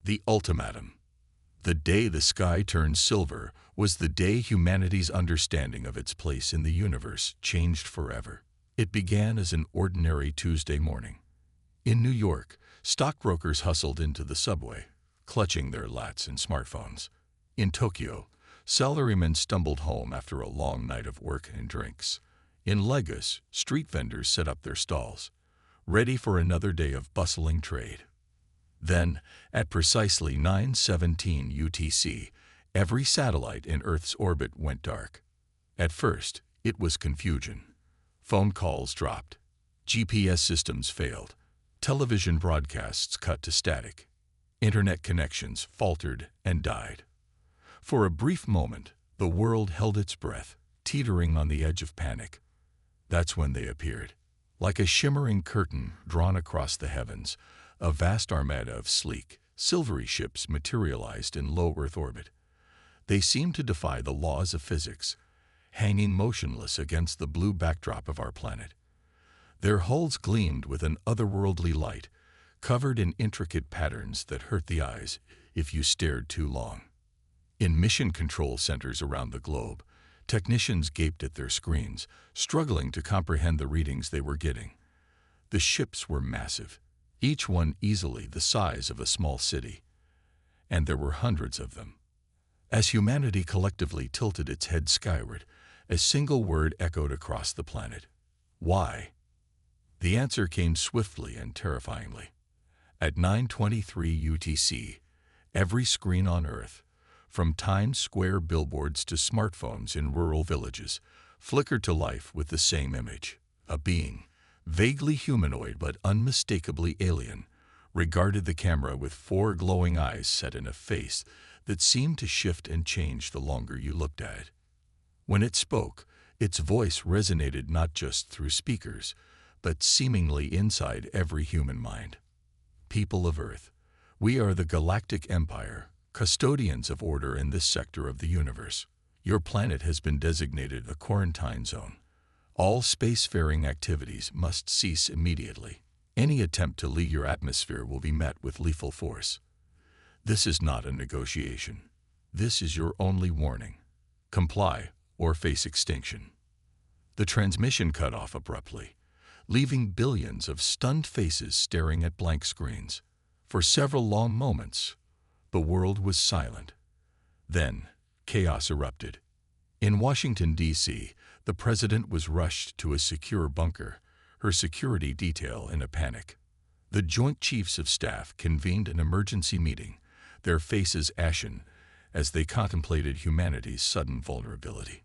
The ultimatum. The day the sky turned silver was the day humanity's understanding of its place in the universe changed forever. It began as an ordinary Tuesday morning. In New York, stockbrokers hustled into the subway, clutching their lats and smartphones. In Tokyo, salarymen stumbled home after a long night of work and drinks. In Lagos, street vendors set up their stalls, ready for another day of bustling trade. Then, at precisely 9:17 UTC, every satellite in Earth's orbit went dark. At first, it was confusion. Phone calls dropped. GPS systems failed. Television broadcasts cut to static. Internet connections faltered and died. For a brief moment, the world held its breath, teetering on the edge of panic. That's when they appeared. Like a shimmering curtain drawn across the heavens, a vast armada of sleek, silvery ships materialized in low Earth orbit. They seemed to defy the laws of physics, hanging motionless against the blue backdrop of our planet. Their hulls gleamed with an otherworldly light, covered in intricate patterns that hurt the eyes if you stared too long. In mission control centers around the globe, technicians gaped at their screens, struggling to comprehend the readings they were getting. The ships were massive, each one easily the size of a small city, and there were hundreds of them. As humanity collectively tilted its head skyward, a single word echoed across the planet. Why? The answer came swiftly and terrifyingly. At 9:23 UTC, every screen on Earth, from Times Square billboards to smartphones in rural villages, flickered to life with the same image. A being, vaguely humanoid but unmistakably alien, regarded the camera with four glowing eyes set in a face that seemed to shift and change the longer you looked at it. When it spoke, its voice resonated not just through speakers, but seemingly inside every human mind. People of Earth, we are the Galactic Empire, custodians of order in this sector of the universe. Your planet has been designated a quarantine zone. All spacefaring activities must cease immediately. Any attempt to leave your atmosphere will be met with lethal force. This is not a negotiation. This is your only warning. Comply or face extinction. The transmission cut off abruptly, leaving billions of stunned faces staring at blank screens. For several long moments, the world was silent. Then, chaos erupted. In Washington, D.C., the president was rushed to a secure bunker, her security detail in a panic. The Joint Chiefs of Staff convened an emergency meeting, their faces ashen as they contemplated humanity's sudden vulnerability.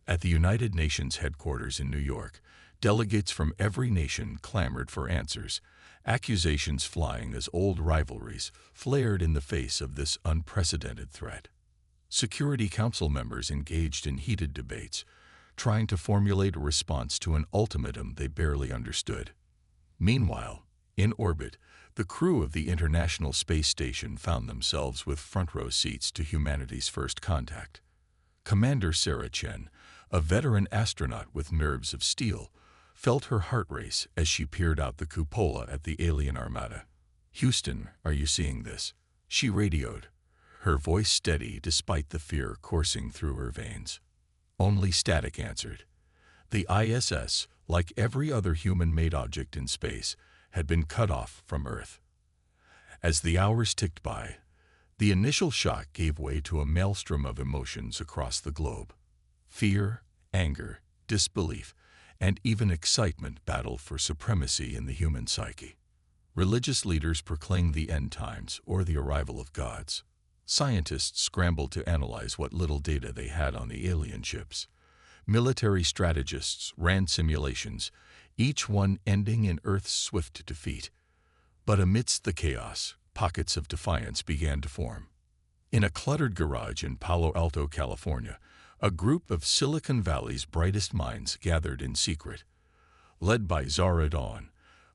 At the United Nations headquarters in New York, delegates from every nation clamored for answers, accusations flying as old rivalries flared in the face of this unprecedented threat. Security Council members engaged in heated debates, trying to formulate a response to an ultimatum they barely understood. Meanwhile, in orbit, the crew of the International Space Station found themselves with front-row seats to humanity's first contact. Commander Sarah Chen, a veteran astronaut with nerves of steel, felt her heart race as she peered out the cupola at the alien armada. "Houston, are you seeing this?" she radioed, her voice steady despite the fear coursing through her veins. Only static answered. The ISS, like every other human-made object in space, had been cut off from Earth. As the hours ticked by, the initial shock gave way to a maelstrom of emotions across the globe. Fear, anger, disbelief, and even excitement battled for supremacy in the human psyche. Religious leaders proclaimed the end times or the arrival of gods. Scientists scrambled to analyze what little data they had on the alien ships. Military strategists ran simulations, each one ending in Earth's swift defeat. But amidst the chaos, pockets of defiance began to form. In a cluttered garage in Palo Alto, California, a group of Silicon Valley's brightest minds gathered in secret. Led by Zara Dawn,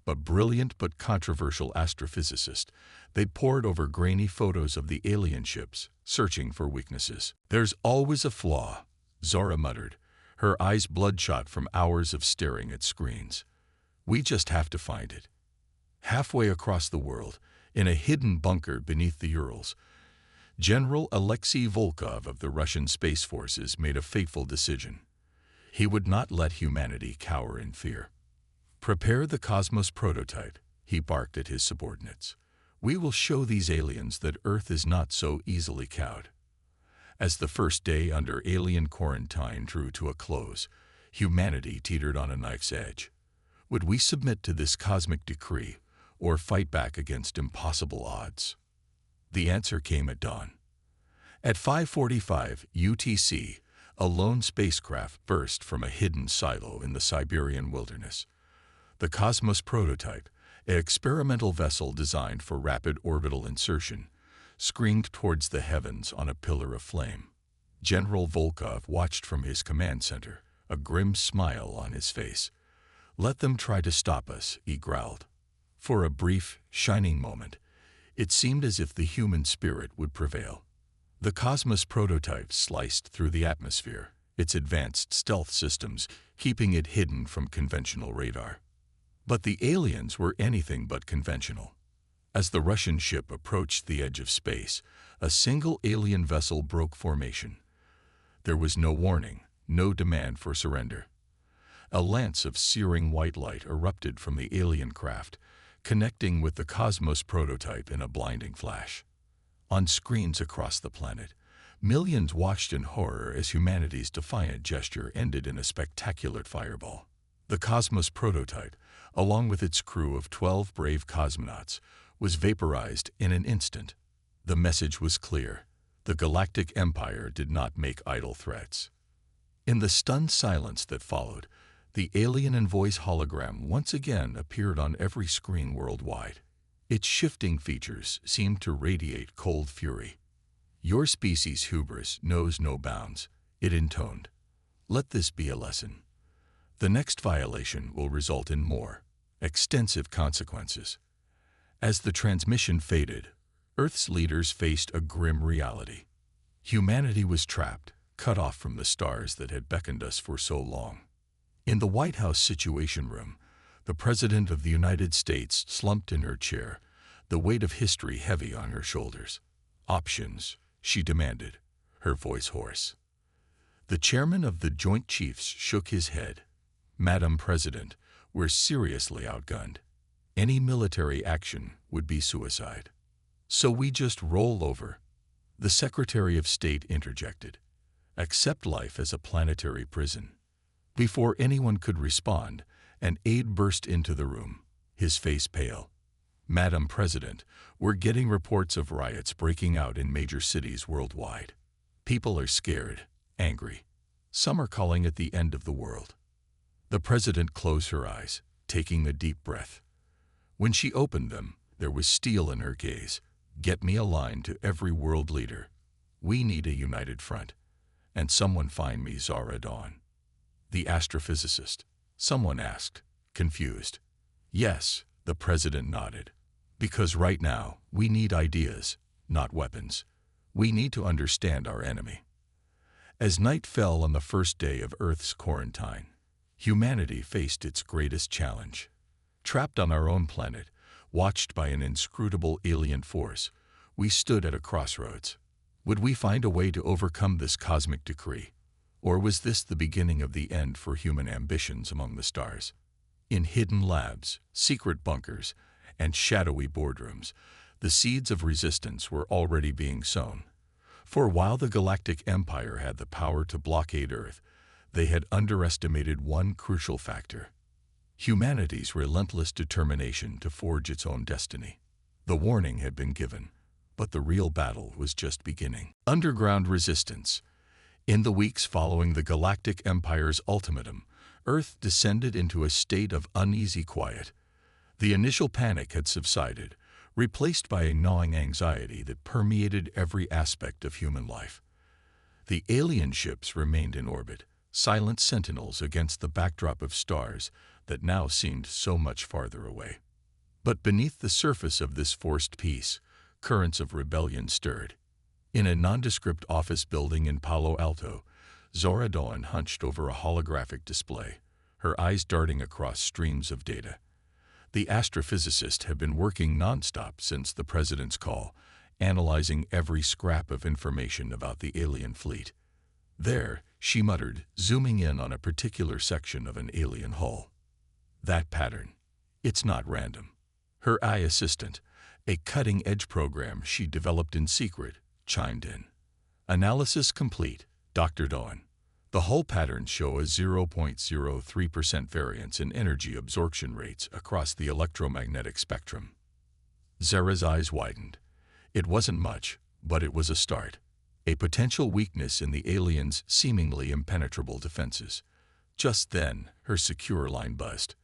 a brilliant but controversial astrophysicist, they pored over grainy photos of the alien ships, searching for weaknesses. "There's always a flaw," Zara muttered, her eyes bloodshot from hours of staring at screens. "We just have to find it." Halfway across the world, In a hidden bunker beneath the Urals, General Alexei Volkov of the Russian Space Forces made a fateful decision. He would not let humanity cower in fear. "Prepare the Cosmos prototype," he barked at his subordinates. "We will show these aliens that Earth is not so easily cowed." As the first day under alien quarantine drew to a close, humanity teetered on a knife's edge. Would we submit to this cosmic decree or fight back against impossible odds? The answer came at dawn. At 5:45 UTC, a lone spacecraft burst from a hidden silo in the Siberian wilderness. The Cosmos prototype, an experimental vessel designed for rapid orbital insertion, screamed towards the heavens on a pillar of flame. General Volkov watched from his command center, a grim smile on his face. "Let them try to stop us," he growled. For a brief, shining moment, it seemed as if the human spirit would prevail. The Cosmos prototype sliced through the atmosphere, its advanced stealth systems keeping it hidden from conventional radar. But the aliens were anything but conventional. As the Russian ship approached the edge of space, a single alien vessel broke formation. There was no warning, no demand for surrender. A lance of searing white light erupted from the alien craft, connecting with the Cosmos prototype in a blinding flash. On screens across the planet, millions watched in horror as humanity's defiant gesture ended in a spectacular fireball. The Cosmos prototype, along with its crew of 12 brave cosmonauts, was vaporized in an instant. The message was clear. The Galactic Empire did not make idle threats. In the stunned silence that followed, the alien and voice hologram once again appeared on every screen worldwide. Its shifting features seemed to radiate cold fury. "Your species' hubris knows no bounds," it intoned. "Let this be a lesson. The next violation will result in more extensive consequences." As the transmission faded, Earth's leaders faced a grim reality. Humanity was trapped, cut off from the stars that had beckoned us for so long. In the White House Situation Room, the President of the United States slumped in her chair, the weight of history heavy on her shoulders. "Options," she demanded, her voice hoarse. The chairman of the Joint Chiefs shook his head. "Madam President, we're seriously outgunned. Any military action would be suicide. So we just roll over." The Secretary of State interjected. "Accept life as a planetary prison." Before anyone could respond, an aide burst into the room, his face pale. "Madam President, we're getting reports of riots breaking out in major cities worldwide. People are scared, angry. Some are calling it the end of the world." The President closed her eyes, taking a deep breath. When she opened them, there was steel in her gaze. "Get me a line to every world leader. We need a united front. And someone find me Zara Dawn." "The astrophysicist?" someone asked, confused. "Yes," the President nodded. "Because right now, we need ideas, not weapons. We need to understand our enemy." As night fell on the first day of Earth's quarantine, humanity faced its greatest challenge. Trapped on our own planet, watched by an inscrutable alien force, we stood at a crossroads. Would we find a way to overcome this cosmic decree? Or was this the beginning of the end for human ambitions among the stars? In hidden labs, secret bunkers, and shadowy boardrooms, the seeds of resistance were already being sown. For while the Galactic Empire had the power to blockade Earth, they had underestimated one crucial factor: humanity's relentless determination to forge its own destiny. The warning had been given, but the real battle was just beginning. Underground resistance. In the weeks following the Galactic Empire's ultimatum, Earth descended into a state of uneasy quiet. The initial panic had subsided, replaced by a gnawing anxiety that permeated every aspect of human life. The alien ships remained in orbit, silent sentinels against the backdrop of stars that now seemed so much farther away. But beneath the surface of this forced peace, currents of rebellion stirred. In a nondescript office building in Palo Alto, Zora Dawn hunched over a holographic display, her eyes darting across streams of data. The astrophysicist had been working nonstop since the president's call, analyzing every scrap of information about the alien fleet. There, she muttered, zooming in on a particular section of an alien hull. That pattern. It's not random. Her AI assistant, a cutting-edge program she developed in secret, chimed in. Analysis complete, Dr. Dawn. The hull patterns show a 0.03% variance in energy absorption rates across the electromagnetic spectrum. Zara's eyes widened. It wasn't much, but it was a start. A potential weakness in the aliens' seemingly impenetrable defenses. Just then, her secure line buzzed.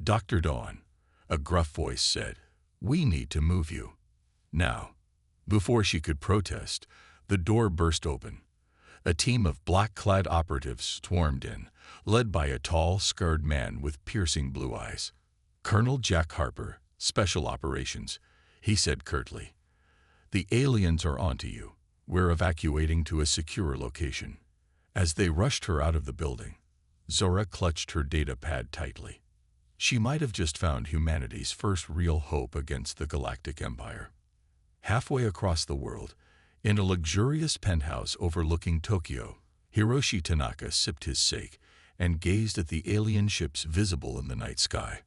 Dr. Dawn, a gruff voice said, we need to move you. Now. Before she could protest, the door burst open. A team of black-clad operatives swarmed in, led by a tall, scarred man with piercing blue eyes. Colonel Jack Harper, Special Operations, he said curtly. The aliens are onto you. We're evacuating to a secure location. As they rushed her out of the building, Zora clutched her data pad tightly. She might have just found humanity's first real hope against the Galactic Empire. Halfway across the world, in a luxurious penthouse overlooking Tokyo, Hiroshi Tanaka sipped his sake and gazed at the alien ships visible in the night sky.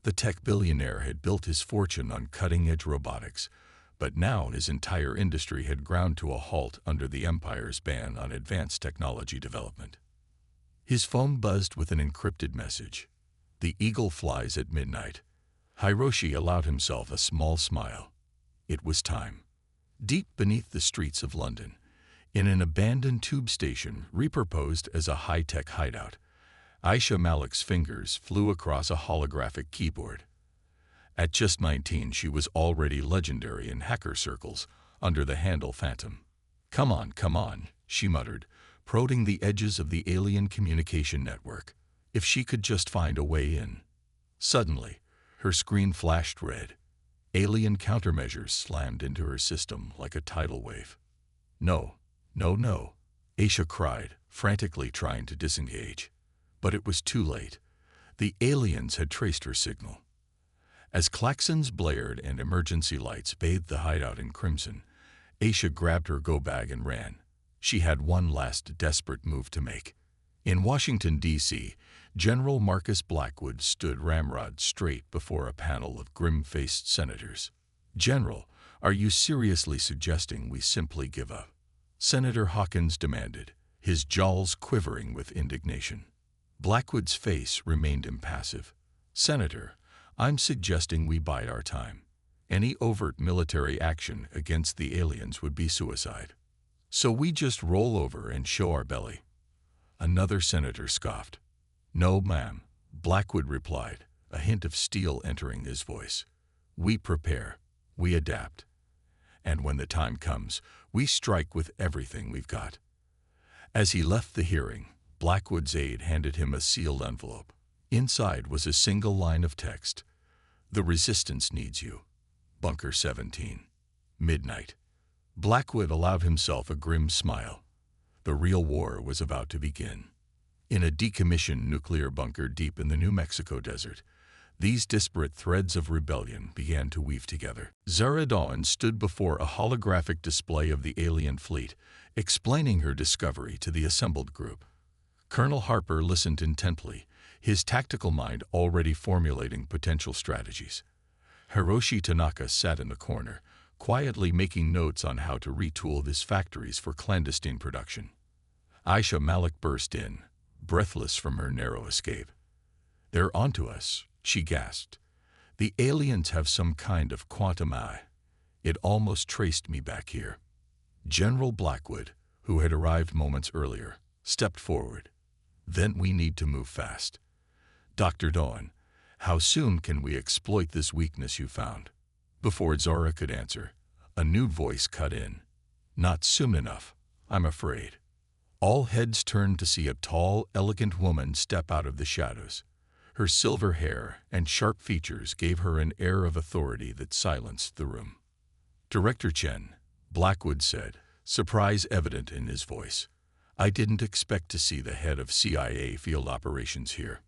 The tech billionaire had built his fortune on cutting-edge robotics, but now his entire industry had ground to a halt under the Empire's ban on advanced technology development. His phone buzzed with an encrypted message. The eagle flies at midnight. Hiroshi allowed himself a small smile. It was time. Deep beneath the streets of London, in an abandoned tube station repurposed as a high-tech hideout, Aisha Malik's fingers flew across a holographic keyboard. At just 19, she was already legendary in hacker circles under the handle Phantom. Come on, she muttered, prodding the edges of the alien communication network. If she could just find a way in. Suddenly, her screen flashed red. Alien countermeasures slammed into her system like a tidal wave. No, Aisha cried, frantically trying to disengage. But it was too late. The aliens had traced her signal. As klaxons blared and emergency lights bathed the hideout in crimson, Aisha grabbed her go-bag and ran. She had one last desperate move to make. In Washington, D.C., General Marcus Blackwood stood ramrod straight before a panel of grim-faced senators. General, are you seriously suggesting we simply give up? Senator Hawkins demanded, his jowls quivering with indignation. Blackwood's face remained impassive. Senator, I'm suggesting we bide our time. Any overt military action against the aliens would be suicide. So we just roll over and show our belly. Another senator scoffed. No, ma'am, Blackwood replied, a hint of steel entering his voice. We prepare, we adapt. And when the time comes, we strike with everything we've got. As he left the hearing, Blackwood's aide handed him a sealed envelope. Inside was a single line of text. The resistance needs you. Bunker 17. Midnight. Blackwood allowed himself a grim smile. The real war was about to begin. In a decommissioned nuclear bunker deep in the New Mexico desert, these disparate threads of rebellion began to weave together. Zara Dawn stood before a holographic display of the alien fleet, explaining her discovery to the assembled group. Colonel Harper listened intently, his tactical mind already formulating potential strategies. Hiroshi Tanaka sat in the corner, quietly making notes on how to retool his factories for clandestine production. Aisha Malik burst in, breathless from her narrow escape. They're onto us, she gasped. The aliens have some kind of quantum eye. It almost traced me back here. General Blackwood, who had arrived moments earlier, stepped forward. Then we need to move fast. Dr. Dawn, how soon can we exploit this weakness you found? Before Zora could answer, a new voice cut in. Not soon enough, I'm afraid. All heads turned to see a tall, elegant woman step out of the shadows. Her silver hair and sharp features gave her an air of authority that silenced the room. Director Chen, Blackwood said, surprise evident in his voice. I didn't expect to see the head of CIA field operations here.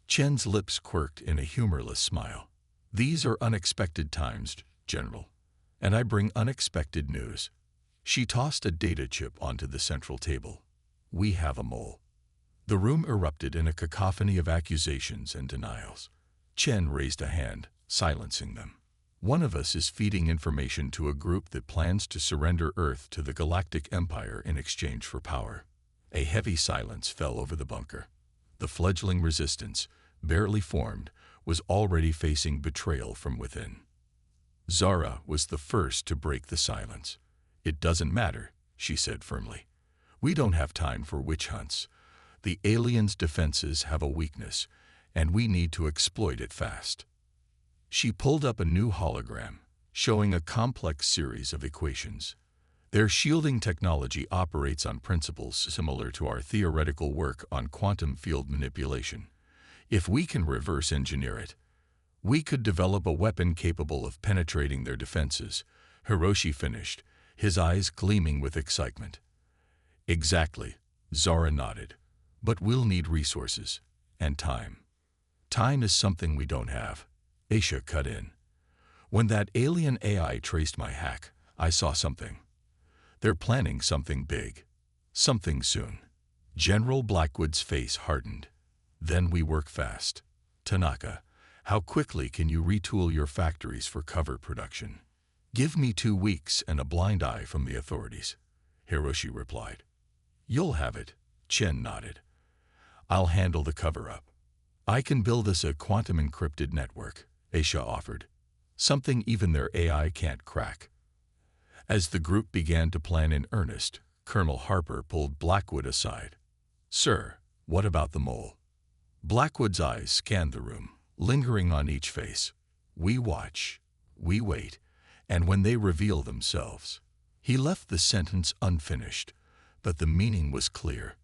Chen's lips quirked in a humorless smile. These are unexpected times, General, and I bring unexpected news. She tossed a data chip onto the central table. We have a mole. The room erupted in a cacophony of accusations and denials. Chen raised a hand, silencing them. One of us is feeding information to a group that plans to surrender Earth to the Galactic Empire in exchange for power. A heavy silence fell over the bunker. The fledgling resistance, barely formed, was already facing betrayal from within. Zara was the first to break the silence. "It doesn't matter," she said firmly. "We don't have time for witch hunts. The aliens' defenses have a weakness, and we need to exploit it fast." She pulled up a new hologram, showing a complex series of equations. Their shielding technology operates on principles similar to our theoretical work on quantum field manipulation. If we can reverse engineer it, we could develop a weapon capable of penetrating their defenses. Hiroshi finished, his eyes gleaming with excitement. "Exactly," Zara nodded. "But we'll need resources and time. Time is something we don't have." Aisha cut in. "When that alien AI traced my hack, I saw something. They're planning something big. Something soon." General Blackwood's face hardened. "Then we work fast. Tanaka, how quickly can you retool your factories for cover production?" "Give me 2 weeks and a blind eye from the authorities," Hiroshi replied. "You'll have it," Chen nodded. "I'll handle the cover-up. I can build us a quantum-encrypted network," Aisha offered. "Something even their AI can't crack." As the group began to plan in earnest, Colonel Harper pulled Blackwood aside. "Sir, what about the mole?" Blackwood's eyes scanned the room, lingering on each face. "We watch, we wait, and when they reveal themselves." He left the sentence unfinished, but the meaning was clear.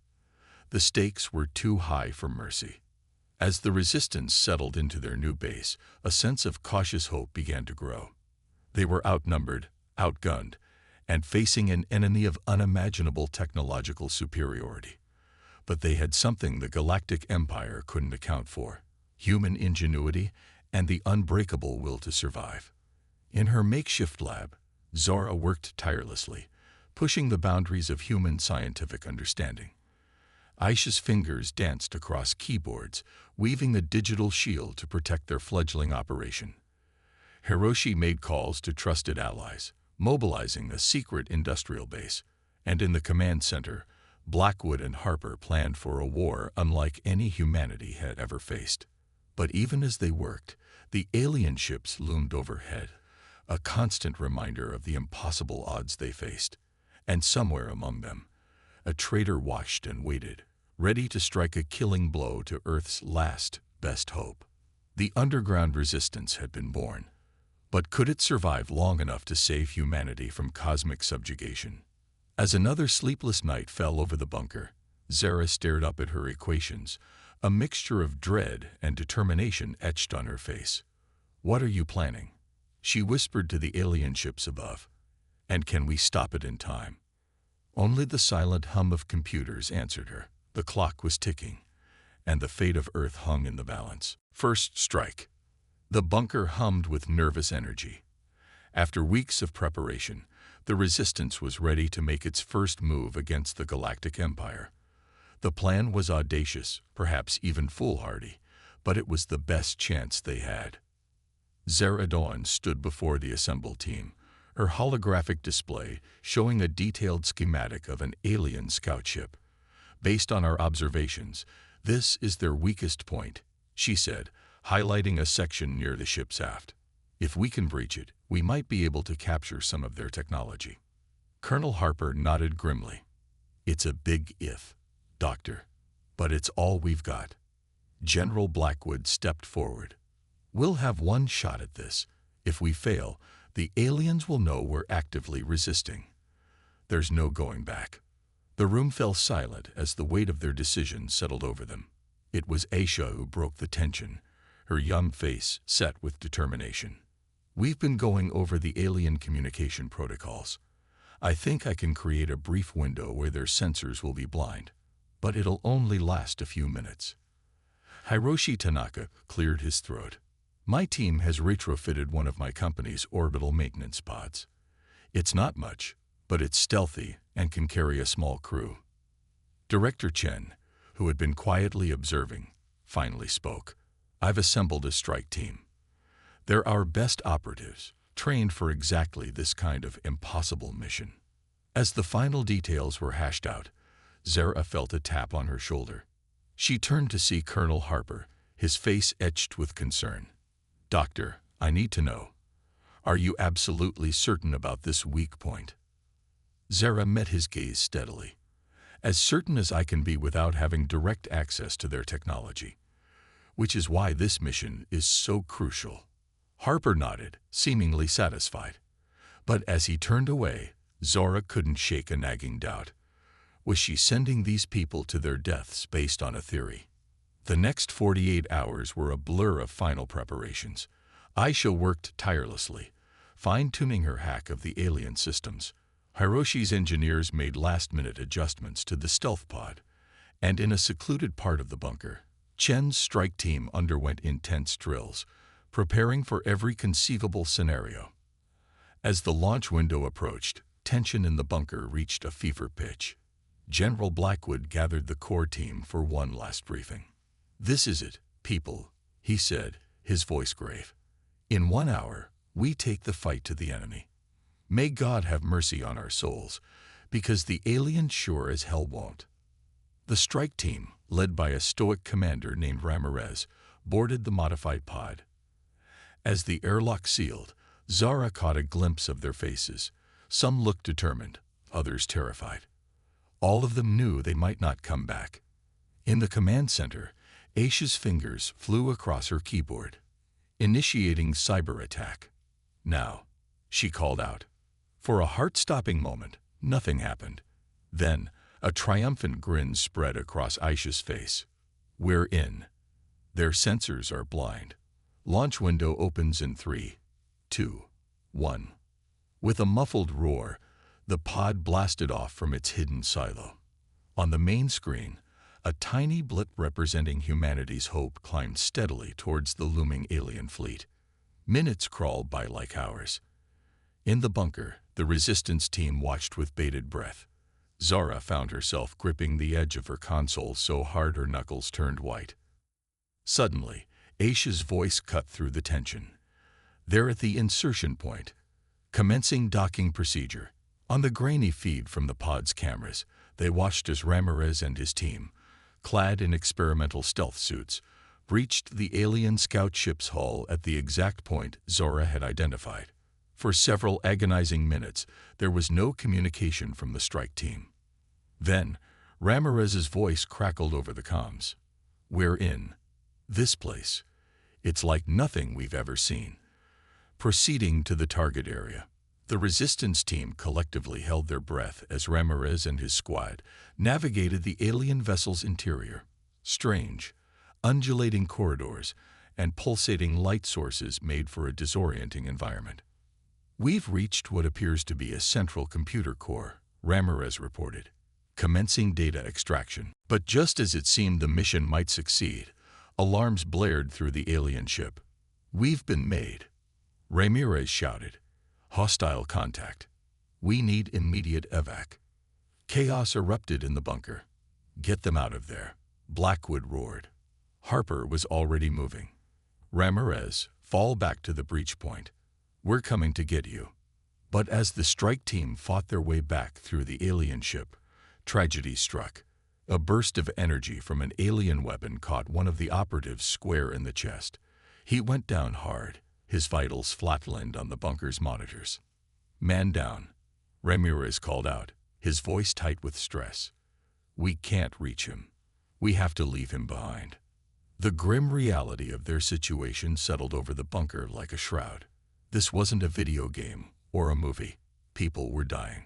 The stakes were too high for mercy. As the resistance settled into their new base, a sense of cautious hope began to grow. They were outnumbered, outgunned, and facing an enemy of unimaginable technological superiority. But they had something the Galactic Empire couldn't account for: human ingenuity and the unbreakable will to survive. In her makeshift lab, Zara worked tirelessly, pushing the boundaries of human scientific understanding. Aisha's fingers danced across keyboards, weaving a digital shield to protect their fledgling operation. Hiroshi made calls to trusted allies, mobilizing a secret industrial base, and in the command center, Blackwood and Harper planned for a war unlike any humanity had ever faced. But even as they worked, the alien ships loomed overhead, a constant reminder of the impossible odds they faced. And somewhere among them, a traitor watched and waited, ready to strike a killing blow to Earth's last, best hope. The underground resistance had been born. But could it survive long enough to save humanity from cosmic subjugation? As another sleepless night fell over the bunker, Zara stared up at her equations, a mixture of dread and determination etched on her face. "What are you planning?" she whispered to the alien ships above. "And can we stop it in time?" Only the silent hum of computers answered her. The clock was ticking, and the fate of Earth hung in the balance. First strike. The bunker hummed with nervous energy. After weeks of preparation, the resistance was ready to make its first move against the Galactic Empire. The plan was audacious, perhaps even foolhardy, but it was the best chance they had. Zara Dawn stood before the assembled team, her holographic display showing a detailed schematic of an alien scout ship. "Based on our observations, this is their weakest point," she said, highlighting a section near the ship's aft. "If we can breach it, we might be able to capture some of their technology." Colonel Harper nodded grimly. "It's a big if, Doctor, but it's all we've got." General Blackwood stepped forward. "We'll have one shot at this. If we fail, the aliens will know we're actively resisting. There's no going back." The room fell silent as the weight of their decision settled over them. It was Aisha who broke the tension, her young face set with determination. "We've been going over the alien communication protocols. I think I can create a brief window where their sensors will be blind, but it'll only last a few minutes." Hiroshi Tanaka cleared his throat. My team has retrofitted one of my company's orbital maintenance pods. It's not much, but it's stealthy and can carry a small crew. Director Chen, who had been quietly observing, finally spoke. I've assembled a strike team. They're our best operatives, trained for exactly this kind of impossible mission. As the final details were hashed out, Zara felt a tap on her shoulder. She turned to see Colonel Harper, his face etched with concern. Doctor, I need to know. Are you absolutely certain about this weak point? Zara met his gaze steadily. As certain as I can be without having direct access to their technology. Which is why this mission is so crucial. Harper nodded, seemingly satisfied. But as he turned away, Zora couldn't shake a nagging doubt. Was she sending these people to their deaths based on a theory? The next 48 hours were a blur of final preparations. Aisha worked tirelessly, fine-tuning her hack of the alien systems. Hiroshi's engineers made last-minute adjustments to the stealth pod, and in a secluded part of the bunker, Chen's strike team underwent intense drills, preparing for every conceivable scenario. As the launch window approached, tension in the bunker reached a fever pitch. General Blackwood gathered the core team for one last briefing. This is it, people, he said, his voice grave. In 1 hour, we take the fight to the enemy. May God have mercy on our souls, because the aliens sure as hell won't. The strike team, led by a stoic commander named Ramirez, boarded the modified pod. As the airlock sealed, Zara caught a glimpse of their faces. Some looked determined, others terrified. All of them knew they might not come back. In the command center, Aisha's fingers flew across her keyboard. Initiating cyber attack. Now, she called out. For a heart-stopping moment, nothing happened. Then, a triumphant grin spread across Aisha's face. We're in. Their sensors are blind. Launch window opens in 3, 2, 1. With a muffled roar, the pod blasted off from its hidden silo. On the main screen, a tiny blip representing humanity's hope climbed steadily towards the looming alien fleet. Minutes crawled by like hours. In the bunker, the resistance team watched with bated breath. Zara found herself gripping the edge of her console so hard her knuckles turned white. Suddenly, Aisha's voice cut through the tension. They're at the insertion point. Commencing docking procedure. On the grainy feed from the pod's cameras, they watched as Ramirez and his team, clad in experimental stealth suits, breached the alien scout ship's hull at the exact point Zora had identified. For several agonizing minutes, there was no communication from the strike team. Then, Ramirez's voice crackled over the comms. We're in. This place. It's like nothing we've ever seen. Proceeding to the target area, the resistance team collectively held their breath as Ramirez and his squad navigated the alien vessel's interior. Strange, undulating corridors and pulsating light sources made for a disorienting environment. We've reached what appears to be a central computer core, Ramirez reported, commencing data extraction. But just as it seemed the mission might succeed, alarms blared through the alien ship. We've been made, Ramirez shouted. Hostile contact. We need immediate evac. Chaos erupted in the bunker. Get them out of there, Blackwood roared. Harper was already moving. Ramirez, fall back to the breach point. We're coming to get you. But as the strike team fought their way back through the alien ship, tragedy struck. A burst of energy from an alien weapon caught one of the operatives square in the chest. He went down hard, his vitals flatlined on the bunker's monitors. Man down, Ramirez called out, his voice tight with stress. We can't reach him. We have to leave him behind. The grim reality of their situation settled over the bunker like a shroud. This wasn't a video game or a movie. People were dying.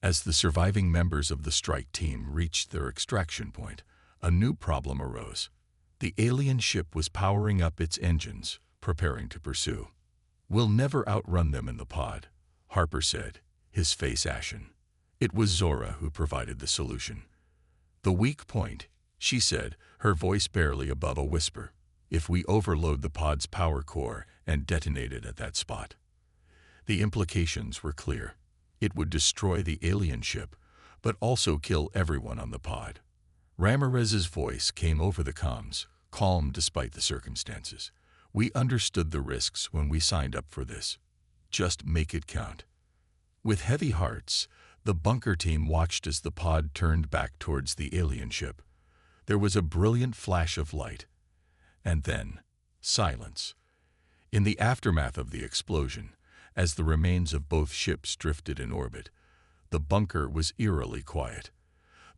As the surviving members of the strike team reached their extraction point, a new problem arose. The alien ship was powering up its engines, preparing to pursue. We'll never outrun them in the pod, Harper said, his face ashen. It was Zora who provided the solution. The weak point, she said, her voice barely above a whisper. if we overload the pod's power core and detonate it at that spot. The implications were clear. It would destroy the alien ship, but also kill everyone on the pod. Ramirez's voice came over the comms, calm despite the circumstances. We understood the risks when we signed up for this. Just make it count. With heavy hearts, the bunker team watched as the pod turned back towards the alien ship. There was a brilliant flash of light, and then silence. In the aftermath of the explosion, as the remains of both ships drifted in orbit, the bunker was eerily quiet.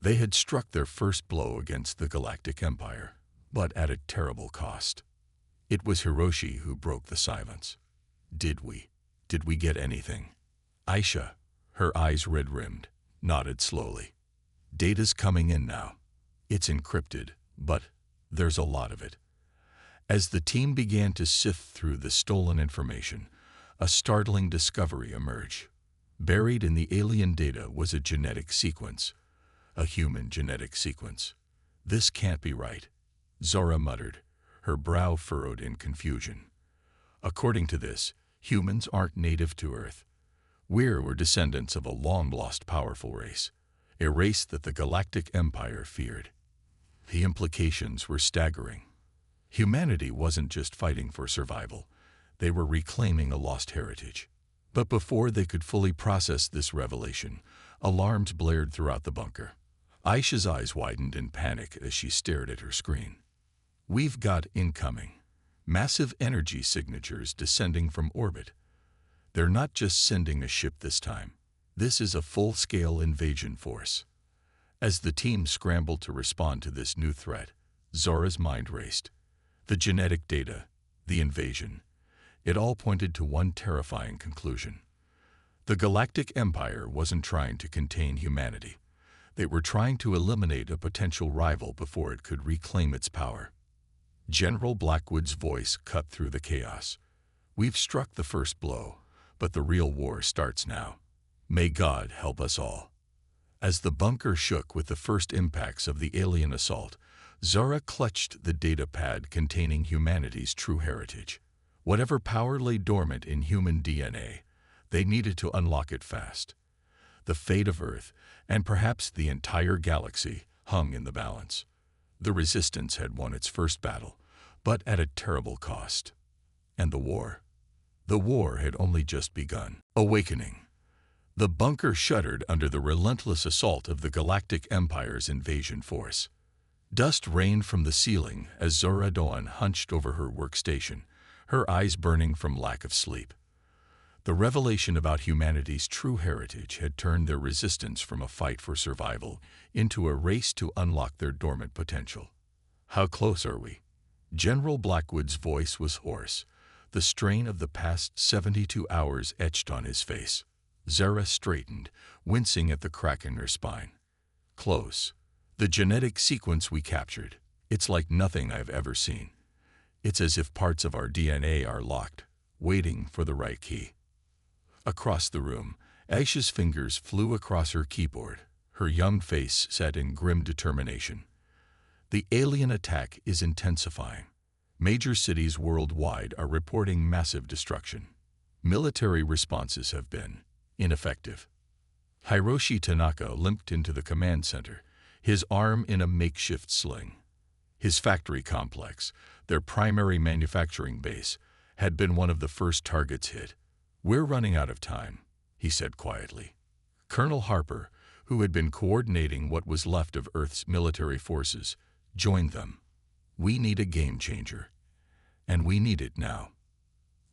They had struck their first blow against the Galactic Empire, but at a terrible cost. It was Hiroshi who broke the silence. Did we get anything? Aisha, her eyes red-rimmed, nodded slowly. Data's coming in now. It's encrypted, but there's a lot of it. As the team began to sift through the stolen information, a startling discovery emerged. Buried in the alien data was a genetic sequence, a human genetic sequence. This can't be right, Zora muttered, her brow furrowed in confusion. According to this, humans aren't native to Earth. We're descendants of a long-lost powerful race, a race that the Galactic Empire feared. The implications were staggering. Humanity wasn't just fighting for survival. They were reclaiming a lost heritage. But before they could fully process this revelation, alarms blared throughout the bunker. Aisha's eyes widened in panic as she stared at her screen. We've got incoming. Massive energy signatures descending from orbit. They're not just sending a ship this time. This is a full-scale invasion force. As the team scrambled to respond to this new threat, Zora's mind raced. The genetic data, the invasion, it all pointed to one terrifying conclusion. The Galactic Empire wasn't trying to contain humanity. They were trying to eliminate a potential rival before it could reclaim its power. General Blackwood's voice cut through the chaos. We've struck the first blow, but the real war starts now. May God help us all. As the bunker shook with the first impacts of the alien assault, Zora clutched the data pad containing humanity's true heritage. Whatever power lay dormant in human DNA, they needed to unlock it fast. The fate of Earth, and perhaps the entire galaxy, hung in the balance. The Resistance had won its first battle, but at a terrible cost. And the war? The war had only just begun. Awakening. The bunker shuddered under the relentless assault of the Galactic Empire's invasion force. Dust rained from the ceiling as Zora Dawn hunched over her workstation, her eyes burning from lack of sleep. The revelation about humanity's true heritage had turned their resistance from a fight for survival into a race to unlock their dormant potential. How close are we? General Blackwood's voice was hoarse, the strain of the past 72 hours etched on his face. Zara straightened, wincing at the crack in her spine. Close. The genetic sequence we captured, it's like nothing I've ever seen. It's as if parts of our DNA are locked, waiting for the right key. Across the room, Aisha's fingers flew across her keyboard, her young face set in grim determination. The alien attack is intensifying. Major cities worldwide are reporting massive destruction. Military responses have been ineffective. Hiroshi Tanaka limped into the command center, his arm in a makeshift sling. His factory complex, their primary manufacturing base, had been one of the first targets hit. We're running out of time, he said quietly. Colonel Harper, who had been coordinating what was left of Earth's military forces, joined them. We need a game changer, and we need it now.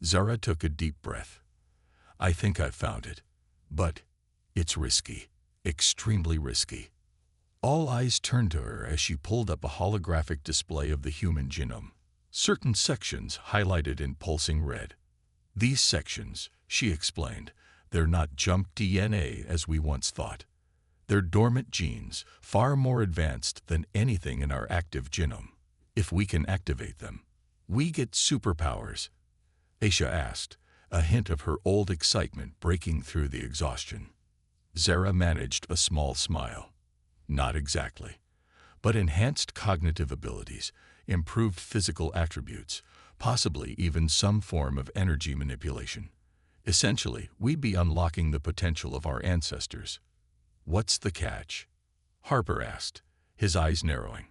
Zara took a deep breath. I think I've found it, but it's risky, extremely risky. All eyes turned to her as she pulled up a holographic display of the human genome, certain sections highlighted in pulsing red. These sections, she explained, they're not junk DNA as we once thought. They're dormant genes, far more advanced than anything in our active genome. If we can activate them, we get superpowers. Aisha asked, a hint of her old excitement breaking through the exhaustion. Zara managed a small smile. Not exactly, but enhanced cognitive abilities, improved physical attributes, possibly even some form of energy manipulation. Essentially, we'd be unlocking the potential of our ancestors. What's the catch? Harper asked, his eyes narrowing.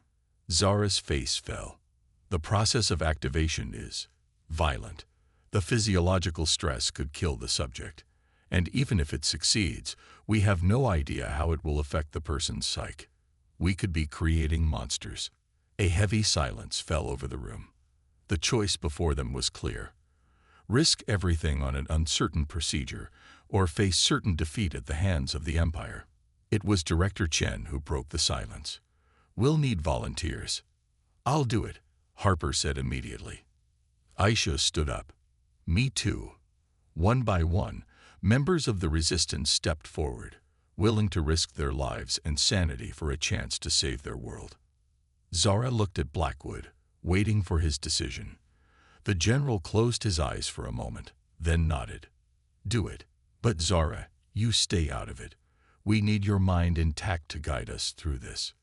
Zara's face fell. The process of activation is violent. The physiological stress could kill the subject. And even if it succeeds, we have no idea how it will affect the person's psyche. We could be creating monsters. A heavy silence fell over the room. The choice before them was clear. Risk everything on an uncertain procedure, or face certain defeat at the hands of the Empire. It was Director Chen who broke the silence. We'll need volunteers. I'll do it, Harper said immediately. Aisha stood up. Me too. One by one, members of the resistance stepped forward, willing to risk their lives and sanity for a chance to save their world. Zara looked at Blackwood, waiting for his decision. The general closed his eyes for a moment, then nodded. Do it. But Zara, you stay out of it. We need your mind intact to guide us through this.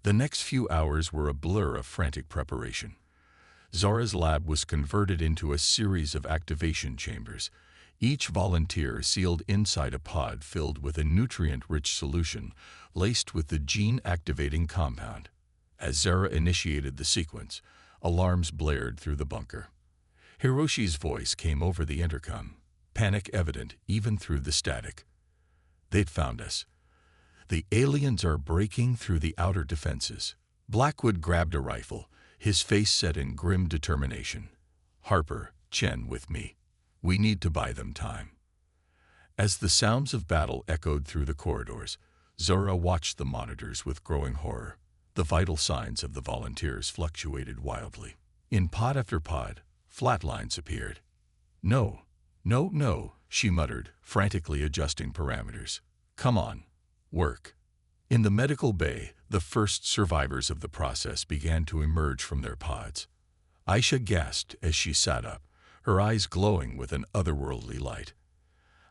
The next few hours were a blur of frantic preparation. Zara's lab was converted into a series of activation chambers, each volunteer sealed inside a pod filled with a nutrient-rich solution laced with the gene-activating compound. As Zara initiated the sequence, alarms blared through the bunker. Hiroshi's voice came over the intercom, panic evident even through the static. They'd found us. The aliens are breaking through the outer defenses. Blackwood grabbed a rifle, his face set in grim determination. Harper, Chen with me. We need to buy them time. As the sounds of battle echoed through the corridors, Zara watched the monitors with growing horror. The vital signs of the volunteers fluctuated wildly. In pod after pod, flat lines appeared. No, she muttered, frantically adjusting parameters. Come on, work. In the medical bay, the first survivors of the process began to emerge from their pods. Aisha gasped as she sat up, her eyes glowing with an otherworldly light.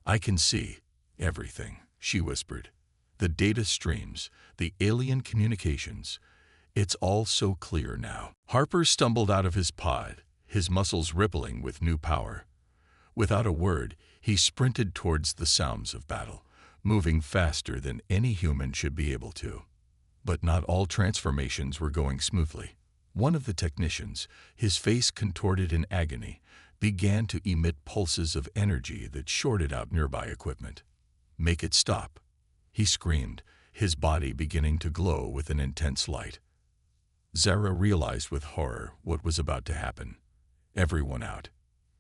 I can see everything, she whispered. The data streams, the alien communications. It's all so clear now. Harper stumbled out of his pod, his muscles rippling with new power. Without a word, he sprinted towards the sounds of battle, moving faster than any human should be able to. But not all transformations were going smoothly. One of the technicians, his face contorted in agony, began to emit pulses of energy that shorted out nearby equipment. Make it stop, he screamed, his body beginning to glow with an intense light. Zara realized with horror what was about to happen. Everyone out.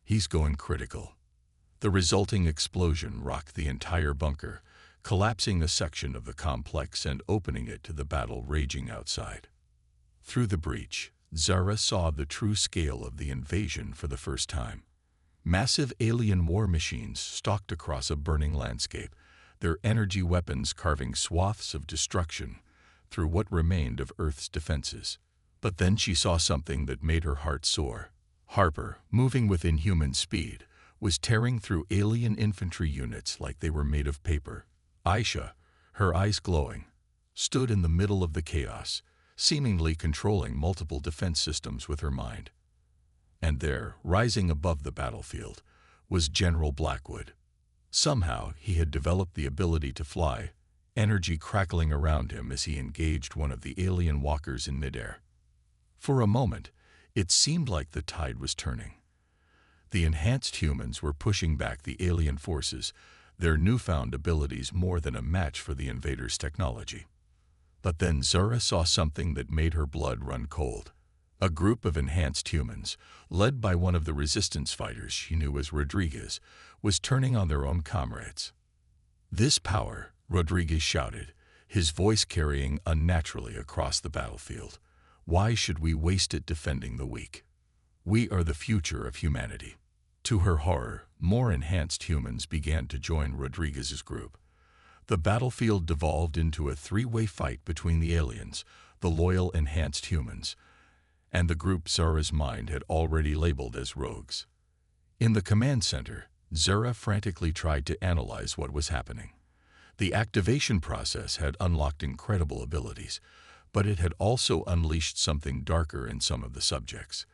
He's going critical. The resulting explosion rocked the entire bunker, collapsing a section of the complex and opening it to the battle raging outside. Through the breach, Zara saw the true scale of the invasion for the first time. Massive alien war machines stalked across a burning landscape, their energy weapons carving swaths of destruction through what remained of Earth's defenses. But then she saw something that made her heart soar. Harper, moving with inhuman speed, was tearing through alien infantry units like they were made of paper. Aisha, her eyes glowing, stood in the middle of the chaos, seemingly controlling multiple defense systems with her mind. And there, rising above the battlefield, was General Blackwood. Somehow he had developed the ability to fly, energy crackling around him as he engaged one of the alien walkers in midair. For a moment, it seemed like the tide was turning. The enhanced humans were pushing back the alien forces, their newfound abilities more than a match for the invaders' technology. But then Zara saw something that made her blood run cold. A group of enhanced humans, led by one of the resistance fighters she knew as Rodriguez, was turning on their own comrades. This power, Rodriguez shouted, his voice carrying unnaturally across the battlefield. Why should we waste it defending the weak? We are the future of humanity. To her horror, more enhanced humans began to join Rodriguez's group. The battlefield devolved into a three-way fight between the aliens, the loyal enhanced humans, and the group Zara's mind had already labeled as rogues. In the command center, Zara frantically tried to analyze what was happening. The activation process had unlocked incredible abilities, But it had also unleashed something darker in some of the subjects.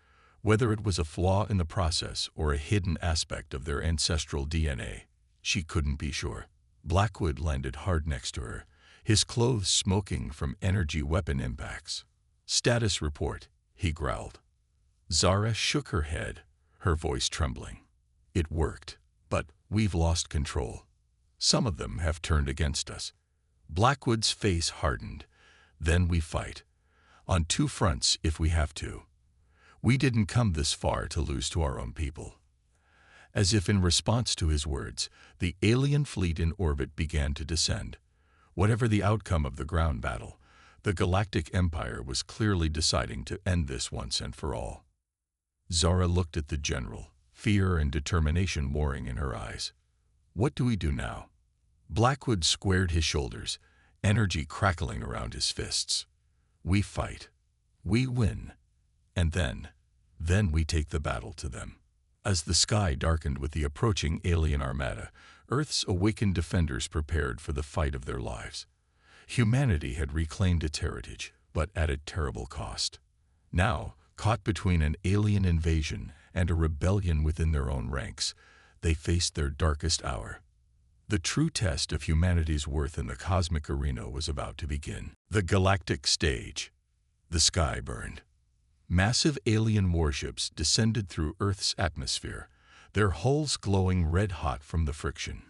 Whether it was a flaw in the process or a hidden aspect of their ancestral DNA, she couldn't be sure. Blackwood landed hard next to her, his clothes smoking from energy weapon impacts. "Status report," he growled. Zara shook her head, her voice trembling. "It worked, but we've lost control. Some of them have turned against us." Blackwood's face hardened. "Then we fight. On two fronts if we have to. We didn't come this far to lose to our own people." As if in response to his words, the alien fleet in orbit began to descend. Whatever the outcome of the ground battle, the Galactic Empire was clearly deciding to end this once and for all. Zara looked at the general, fear and determination warring in her eyes. "What do we do now?" Blackwood squared his shoulders, energy crackling around his fists. "We fight. We win. And then we take the battle to them." As the sky darkened with the approaching alien armada, Earth's awakened defenders prepared for the fight of their lives. Humanity had reclaimed its heritage, but at a terrible cost. Now, caught between an alien invasion and a rebellion within their own ranks, they faced their darkest hour. The true test of humanity's worth in the cosmic arena was about to begin. The galactic stage. The sky burned. Massive alien warships descended through Earth's atmosphere, their hulls glowing red-hot from the friction.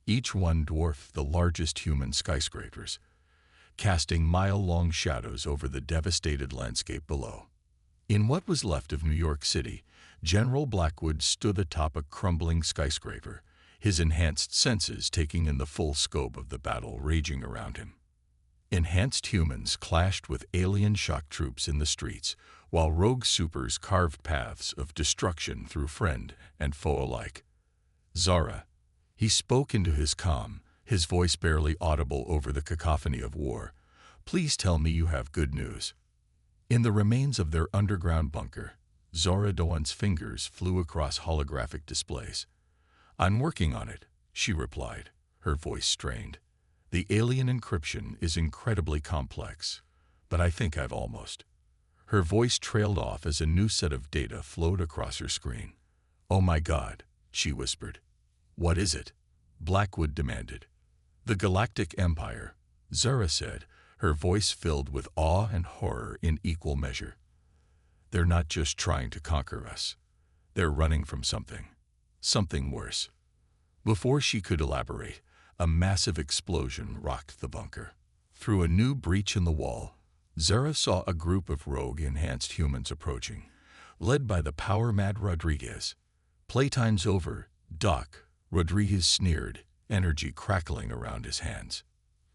Each one dwarfed the largest human skyscrapers, casting mile-long shadows over the devastated landscape below. In what was left of New York City, General Blackwood stood atop a crumbling skyscraper, his enhanced senses taking in the full scope of the battle raging around him. Enhanced humans clashed with alien shock troops in the streets, while rogue supers carved paths of destruction through friend and foe alike. "Zara," he spoke into his calm, his voice barely audible over the cacophony of war, "please tell me you have good news." In the remains of their underground bunker, Zara Doan's fingers flew across holographic displays. "I'm working on it," she replied, her voice strained. "The alien encryption is incredibly complex, but I think I've almost." Her voice trailed off as a new set of data flowed across her screen. "Oh my God," she whispered. "What is it?" Blackwood demanded. "The Galactic Empire," Zara said, her voice filled with awe and horror in equal measure. "They're not just trying to conquer us. They're running from something worse." Before she could elaborate, a massive explosion rocked the bunker. Through a new breach in the wall, Zara saw a group of rogue enhanced humans approaching, led by the power-mad Rodriguez. "Playtime's over, Doc," Rodriguez sneered, energy crackling around his hands.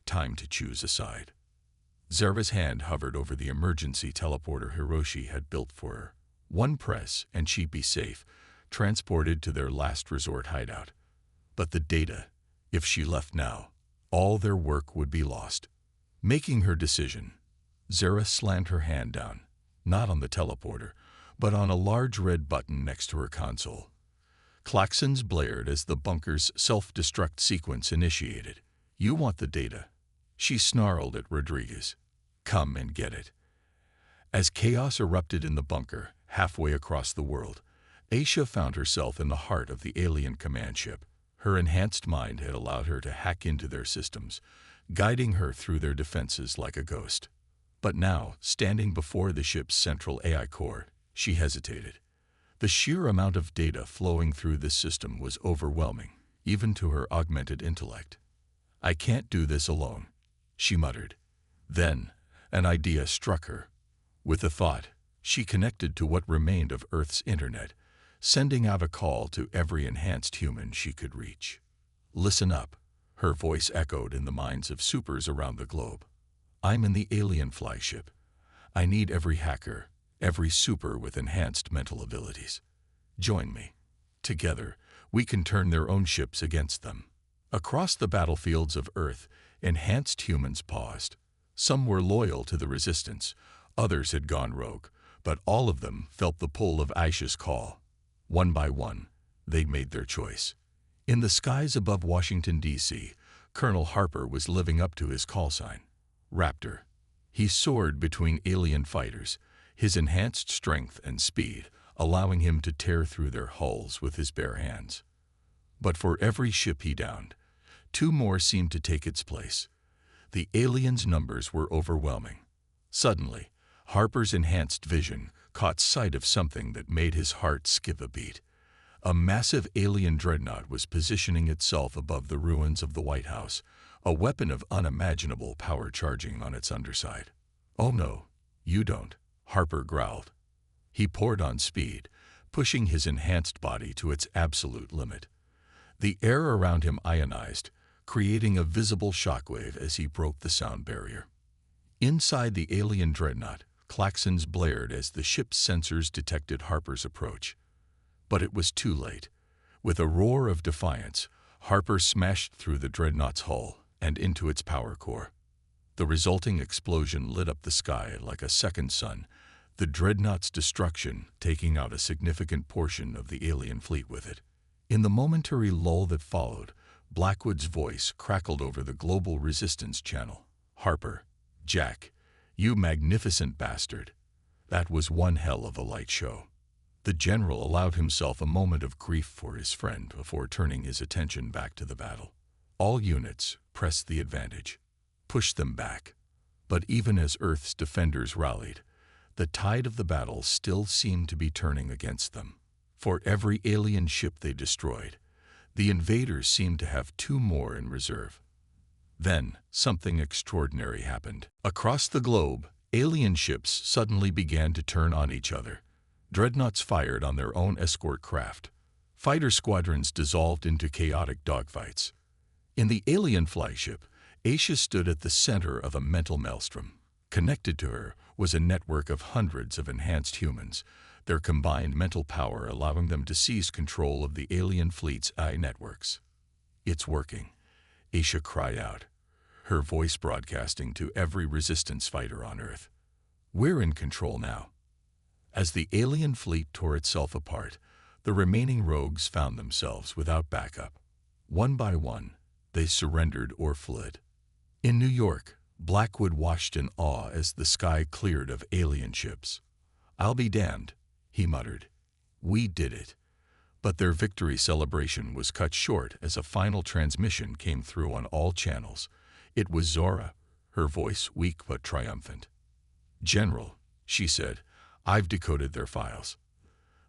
"Time to choose a side." Zara's hand hovered over the emergency teleporter Hiroshi had built for her. One press and she'd be safe, transported to their last resort hideout. But the data, if she left now, all their work would be lost. Making her decision, Zara slammed her hand down, not on the teleporter, but on a large red button next to her console. Klaxons blared as the bunker's self-destruct sequence initiated. "You want the data," she snarled at Rodriguez. "Come and get it." As chaos erupted in the bunker, halfway across the world, Aisha found herself in the heart of the alien command ship. Her enhanced mind had allowed her to hack into their systems, guiding her through their defenses like a ghost. But now, standing before the ship's central AI core, she hesitated. The sheer amount of data flowing through this system was overwhelming, even to her augmented intellect. "I can't do this alone," she muttered. Then, an idea struck her. With a thought, she connected to what remained of Earth's internet, sending out a call to every enhanced human she could reach. "Listen up," her voice echoed in the minds of supers around the globe. "I'm in the alien flagship. I need every hacker, every super with enhanced mental abilities. Join me. Together, we can turn their own ships against them." Across the battlefields of Earth, enhanced humans paused. Some were loyal to the resistance, others had gone rogue, but all of them felt the pull of Aisha's call. One by one, they made their choice. In the skies above Washington, D.C., Colonel Harper was living up to his call sign. Raptor. He soared between alien fighters, his enhanced strength and speed allowing him to tear through their hulls with his bare hands. But for every ship he downed, two more seemed to take its place. The aliens' numbers were overwhelming. Suddenly, Harper's enhanced vision caught sight of something that made his heart skip a beat. A massive alien dreadnought was positioning itself above the ruins of the White House, a weapon of unimaginable power charging on its underside. "Oh no, you don't," Harper growled. He poured on speed, pushing his enhanced body to its absolute limit. The air around him ionized, creating a visible shockwave as he broke the sound barrier. Inside the alien dreadnought, klaxons blared as the ship's sensors detected Harper's approach. But it was too late. With a roar of defiance, Harper smashed through the dreadnought's hull and into its power core. The resulting explosion lit up the sky like a second sun, the dreadnought's destruction taking out a significant portion of the alien fleet with it. In the momentary lull that followed, Blackwood's voice crackled over the global resistance channel. "Harper, Jack, you magnificent bastard. That was one hell of a light show." The general allowed himself a moment of grief for his friend before turning his attention back to the battle. All units, press the advantage. Push them back. But even as Earth's defenders rallied, the tide of the battle still seemed to be turning against them. For every alien ship they destroyed, the invaders seemed to have two more in reserve. Then, something extraordinary happened. Across the globe, alien ships suddenly began to turn on each other. Dreadnoughts fired on their own escort craft. Fighter squadrons dissolved into chaotic dogfights. In the alien flagship, Asia stood at the center of a mental maelstrom. Connected to her was a network of hundreds of enhanced humans, their combined mental power allowing them to seize control of the alien fleet's AI networks. "It's working," Asia cried out, her voice broadcasting to every resistance fighter on Earth. "We're in control now." As the alien fleet tore itself apart, the remaining rogues found themselves without backup. One by one, they surrendered or fled. In New York, Blackwood watched in awe as the sky cleared of alien ships. "I'll be damned," he muttered. "We did it." But their victory celebration was cut short as a final transmission came through on all channels. It was Zora, her voice weak but triumphant. "General," she said, "I've decoded their files.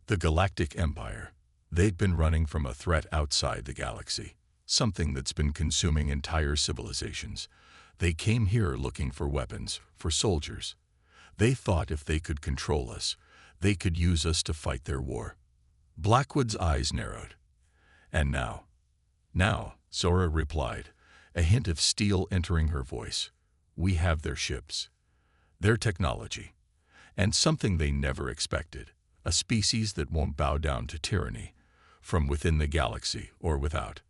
The Galactic Empire. They'd been running from a threat outside the galaxy, something that's been consuming entire civilizations. They came here looking for weapons, for soldiers. They thought if they could control us, they could use us to fight their war." Blackwood's eyes narrowed. "And now?" "Now," Zora replied, a hint of steel entering her voice. "We have their ships, their technology, and something they never expected, a species that won't bow down to tyranny, from within the galaxy or without."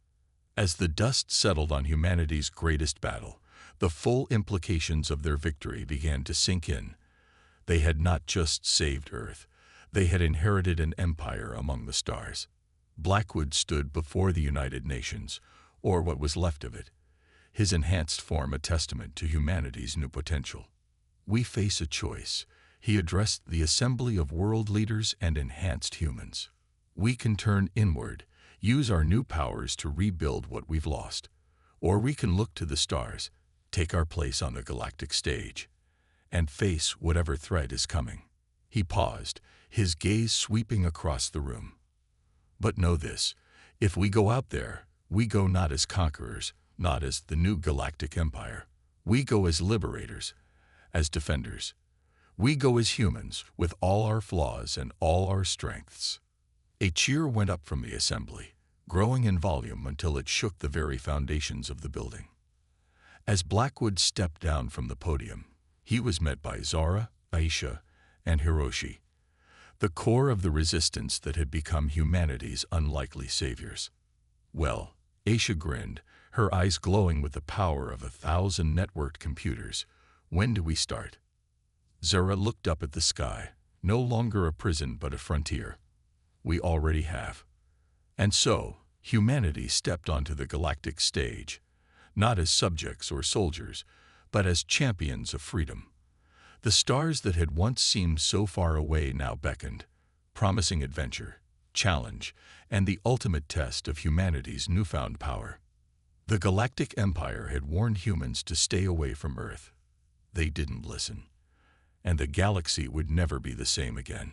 As the dust settled on humanity's greatest battle, the full implications of their victory began to sink in. They had not just saved Earth, they had inherited an empire among the stars. Blackwood stood before the United Nations, or what was left of it, his enhanced form a testament to humanity's new potential. "We face a choice," he addressed the assembly of world leaders and enhanced humans. "We can turn inward, use our new powers to rebuild what we've lost. Or we can look to the stars, take our place on the galactic stage, and face whatever threat is coming." He paused, his gaze sweeping across the room. "But know this, if we go out there, we go not as conquerors, not as the new galactic empire. We go as liberators, as defenders. We go as humans, with all our flaws and all our strengths." A cheer went up from the assembly, growing in volume until it shook the very foundations of the building. As Blackwood stepped down from the podium, he was met by Zara, Aisha, and Hiroshi, the core of the resistance that had become humanity's unlikely saviors. "Well," Aisha grinned, her eyes glowing with the power of 1,000 networked computers, "when do we start?" Zara looked up at the sky, no longer a prison but a frontier. "We already have." And so, humanity stepped onto the galactic stage, not as subjects or soldiers, but as champions of freedom. The stars that had once seemed so far away now beckoned, promising adventure, challenge, and the ultimate test of humanity's newfound power. The Galactic Empire had warned humans to stay away from Earth. They didn't listen, and the galaxy would never be the same again.